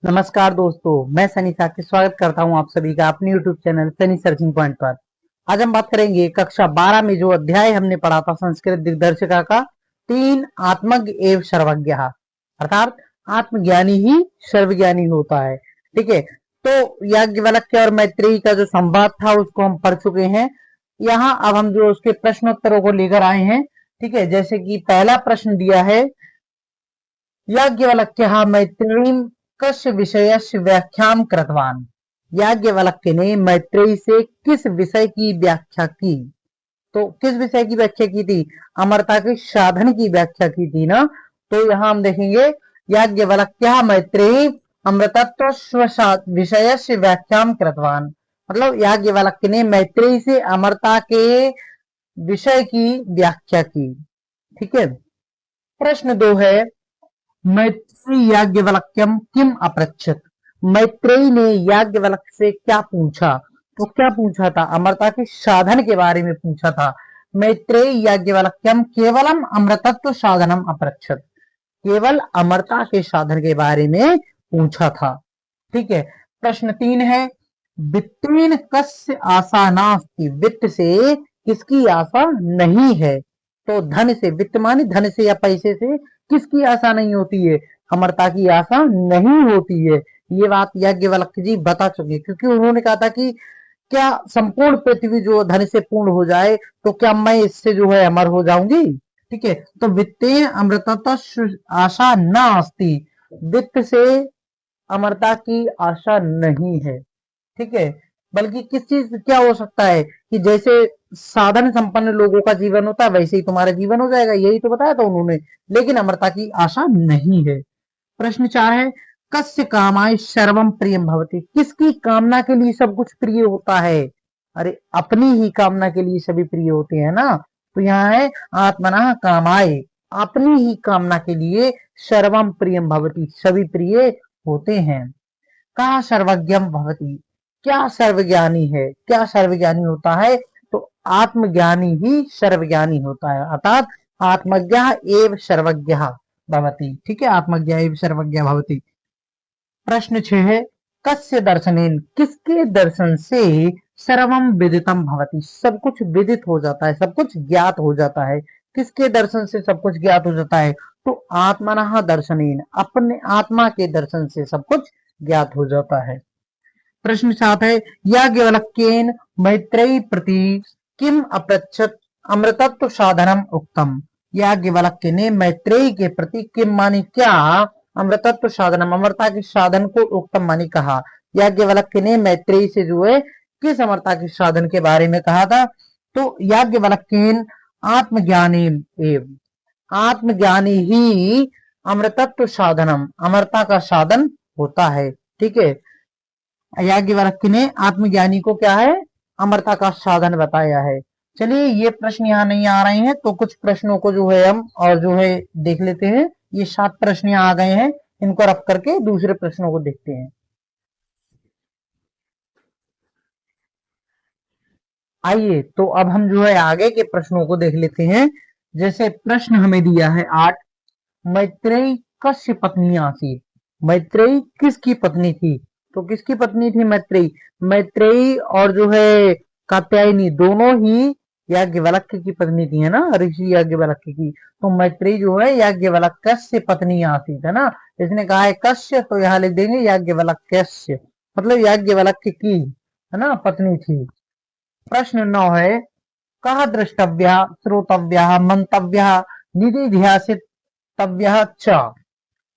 नमस्कार दोस्तों, मैं सनी साकी स्वागत करता हूं आप सभी का अपने YouTube channel Sunny searching point पर। आज हम बात करेंगे कक्षा 12 में जो अध्याय हमने पढ़ा था संस्कृत दिग्दर्शिका का, तीन आत्मज्ञ एवं सर्वज्ञ, अर्थात आत्मज्ञानी ही सर्वज्ञानी होता है। ठीक है, तो याज्ञवल्क्य और मैत्रेयी का जो संवाद था उसको हम पढ़ चुके हैं। यहाँ अब हम जो उसके प्रश्नोत्तरों को लेकर आए हैं। ठीक है, जैसे कि पहला प्रश्न दिया है, याज्ञवल्क्यः मैत्रेयीं कस्य विषयस्य व्याख्यां कृतवान्। याज्ञवल्क्य ने मैत्रेयी से किस विषय की व्याख्या की? तो किस विषय की व्याख्या की थी? अमरता के साधन की व्याख्या की थी ना। तो यहाँ हम देखेंगे, याज्ञवल्क्यः मैत्रेयी अमृतत्व विषयस्य व्याख्यां कृतवान्, मतलब याज्ञवल्क्य ने मैत्रेयी से अमरता के विषय की व्याख्या की। ठीक है, प्रश्न 2 है, मैत्रेयी याज्ञवल्क्यं किम अपृच्छत। मैत्रेयी ने याज्ञवल्क्य से क्या पूछा? तो क्या पूछा था? अमरता के साधन के बारे में पूछा था। मैत्रेयी याज्ञवल्क्यं केवलम अमृतत्व साधनम अपृच्छत, केवल अमरता के साधन के बारे में पूछा था। ठीक है, प्रश्न 3 है, वित्तेन कस्य आशा नास्ति। वित्त से किसकी आशा नहीं है? तो धन से, वित्त माने धन से या पैसे से किसकी आशा नहीं होती है? अमरता की आशा नहीं होती है। ये बात याज्ञवल्क्य जी बता चुके, क्योंकि उन्होंने कहा था कि क्या संपूर्ण पृथ्वी जो धन से पूर्ण हो जाए तो क्या मैं इससे जो है अमर हो जाऊंगी? ठीक है, तो वित्तेन अमृतत्व आशा न अस्ति, वित्त से अमरता की आशा नहीं है। ठीक है, बल्कि किस चीज क्या हो सकता है कि जैसे साधन संपन्न लोगों का जीवन होता है वैसे ही तुम्हारा जीवन हो जाएगा, यही तो बताया था उन्होंने। लेकिन अमरता की आशा नहीं है। प्रश्न 4 है, कस्य कामाय सर्वम प्रियम भवति। किसकी कामना के लिए सब कुछ प्रिय होता है? अरे अपनी ही कामना के लिए सभी प्रिय होते हैं ना। तो यहाँ है आत्मना कामाय, अपनी ही कामना के लिए सर्वम प्रियम भवति, सभी प्रिय होते हैं। कहा सर्वज्ञम भवति, क्या सर्वज्ञानी है? क्या सर्वज्ञानी होता है? तो आत्मज्ञानी ही सर्वज्ञानी होता है, अर्थात आत्मज्ञः एव सर्वज्ञः भवति। ठीक है, आत्मज्ञ एव सर्वज्ञ भवति। प्रश्न 6 है, कस्य दर्शनेन, किसके दर्शन से सर्वम विदितम भवति, सब कुछ विदित हो जाता है, सब कुछ ज्ञात हो जाता है। किसके दर्शन से सब कुछ ज्ञात हो जाता है? तो आत्मनः दर्शनेन, अपने आत्मा के दर्शन से सब कुछ ज्ञात हो जाता है। प्रश्न 7 है, याज्ञवल्क्येन मैत्रेयी प्रति किम अपृच्छत अमृतत्व साधनम उक्तम। याज्ञवल्क्य ने मैत्रेयी के प्रति किम मानी क्या? अमृतत्व साधनम, अमरता के साधन को उक्तम मानी कहा। याज्ञवल्क्य ने मैत्रेयी से जो है किस अमरता के साधन के बारे में कहा था? तो याज्ञवल्क्येन आत्मज्ञानी एवं, आत्मज्ञानी ही अमृतत्व साधनम, अमरता का साधन होता है। ठीक है, याज्ञवल्क्य ने आत्मज्ञानी को क्या है? अमरता का साधन बताया है। चलिए, ये प्रश्न यहाँ नहीं आ रहे हैं तो कुछ प्रश्नों को जो है हम और जो है देख लेते हैं। ये 7 प्रश्न यहाँ आ गए हैं, इनको रख करके दूसरे प्रश्नों को देखते हैं। आइए, तो अब हम जो है आगे के प्रश्नों को देख लेते हैं। जैसे प्रश्न हमें दिया है 8, मैत्रेयी कस्य पत्नी आसीत। मैत्रेयी किसकी पत्नी थी? तो किसकी पत्नी थी मैत्रेयी? मैत्रेयी और जो है कात्यायनी दोनों ही याज्ञवल्क्य की पत्नी थी, है ना, ऋषि याज्ञवल्क्य की। तो मैत्रेयी जो है याज्ञवल्क्य से पत्नी आसीत, है ना। इसने कहा है कस्य, तो यहाँ लिख देंगे याज्ञवल्क्यस्य, मतलब याज्ञवल्क्य की, है ना, पत्नी थी। प्रश्न 9 है, कहा द्रष्टव्य श्रोतव्य मंतव्य निधिध्यासितव्य च।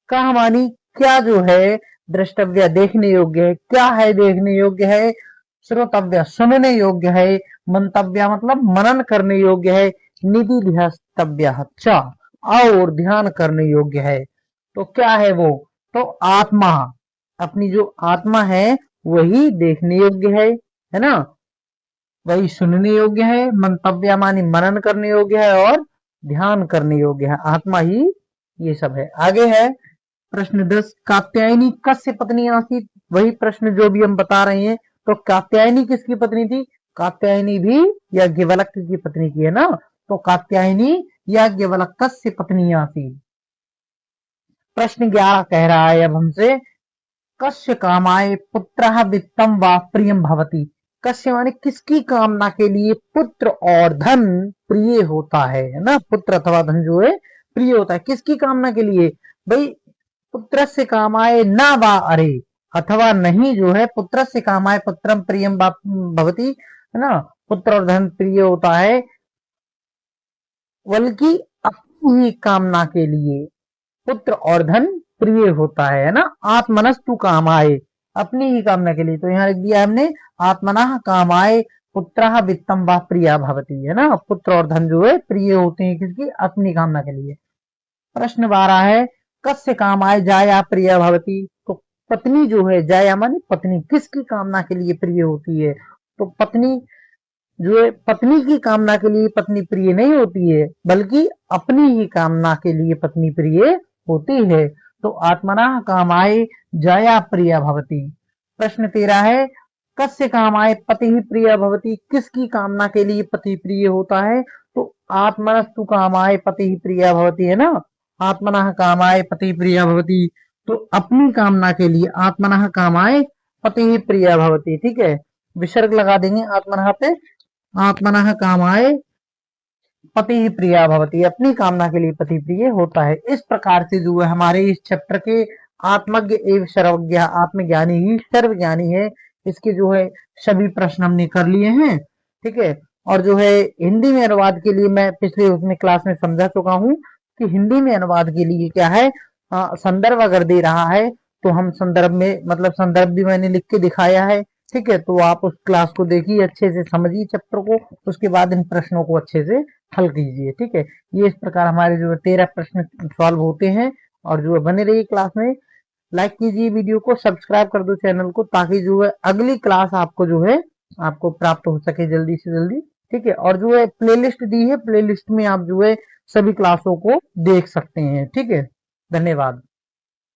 कहा मानी क्या जो है द्रष्टव्य देखने योग्य है, क्या है देखने योग्य है, श्रोतव्य सुनने योग्य है, मंतव्य मतलब मनन करने योग्य है, निधिध्यासितव्य च और ध्यान करने योग्य है। तो क्या है वो? तो आत्मा, अपनी जो आत्मा है वही देखने योग्य है ना, वही सुनने योग्य है, मंतव्य मानी मनन करने योग्य है और ध्यान करने योग्य है, आत्मा ही ये सब है। आगे है प्रश्न 10, कात्यायनी कस्य पत्नी आसीत। वही प्रश्न जो भी हम बता रहे हैं। तो कात्यायनी किसकी पत्नी थी? कात्यायनी भी याज्ञवल्क्य की पत्नी की है ना। तो कात्यायनी याज्ञवल्क्य कस्य पत्नी आसीत। प्रश्न 11 कह रहा है अब हमसे, कस्य कामाय पुत्रः वित्तम वा प्रियम भवति। कस्य माने किसकी कामना के लिए पुत्र और धन प्रिय होता है ना, पुत्र अथवा धन जो है प्रिय होता है, किसकी कामना के लिए भाई, पुत्र से कामाय ना वा अरे, अथवा नहीं जो है पुत्र से कामाय पुत्रम प्रियम भवति है ना, पुत्र और धन प्रिय होता है, बल्कि अपनी ही कामना के लिए पुत्र और धन प्रिय होता है ना। आत्मनस्तु कामाय, अपनी ही कामना के लिए, तो यहाँ लिख दिया हमने आत्मनः कामाय पुत्रः वित्तम वा प्रिया भवति है ना, पुत्र और धन जो है प्रिय होते हैं किसकी, अपनी कामना के लिए। प्रश्न 12 है कस्य कामाय जाया प्रिया भवति। तो पत्नी जो है, जाया माने पत्नी, किसकी कामना के लिए प्रिय होती है, तो पत्नी जो है पत्नी की कामना के लिए पत्नी प्रिय नहीं होती है, बल्कि अपनी ही कामना के लिए पत्नी प्रिय होती है। तो आत्मना कामाय जाया प्रिया भवति। प्रश्न 13 है कस्य कामाय पति ही प्रिय भवति। किसकी कामना के लिए पति प्रिय होता है, तो आत्मनस्तु कामाय पति ही प्रिय भवति है ना, आत्मनः कामाय पति प्रिय भवति, तो अपनी कामना के लिए आत्मनः कामाय पति ही प्रिय भवति। ठीक है, विसर्ग लगा देंगे आत्मनः पे, आत्मनः कामाय पति ही प्रिया भवति, अपनी कामना के लिए पति प्रिय होता है। इस प्रकार से जो है हमारे इस चैप्टर के आत्मज्ञ एवं सर्वज्ञ, आत्मज्ञानी ही सर्वज्ञानी है, इसके जो है सभी प्रश्न हमने कर लिए हैं। ठीक है, और जो है हिंदी में अनुवाद के लिए मैं पिछले उसमें क्लास में समझा चुका हूँ कि हिंदी में अनुवाद के लिए क्या है, संदर्भ अगर दे रहा है तो हम संदर्भ में, मतलब संदर्भ भी मैंने लिख के दिखाया है। ठीक है, तो आप उस क्लास को देखिए, अच्छे से समझिए चैप्टर को, उसके बाद इन प्रश्नों को अच्छे से हल कीजिए। ठीक है, ये इस प्रकार हमारे जो 13 प्रश्न सॉल्व होते हैं। और जो है बने रहिए क्लास में, लाइक कीजिए वीडियो को, सब्सक्राइब कर दो चैनल को, ताकि जो है अगली क्लास आपको जो है आपको प्राप्त हो सके जल्दी से जल्दी। ठीक है, और जो है प्लेलिस्ट दी है, प्लेलिस्ट में आप जो है सभी क्लासों को देख सकते हैं। ठीक है, धन्यवाद।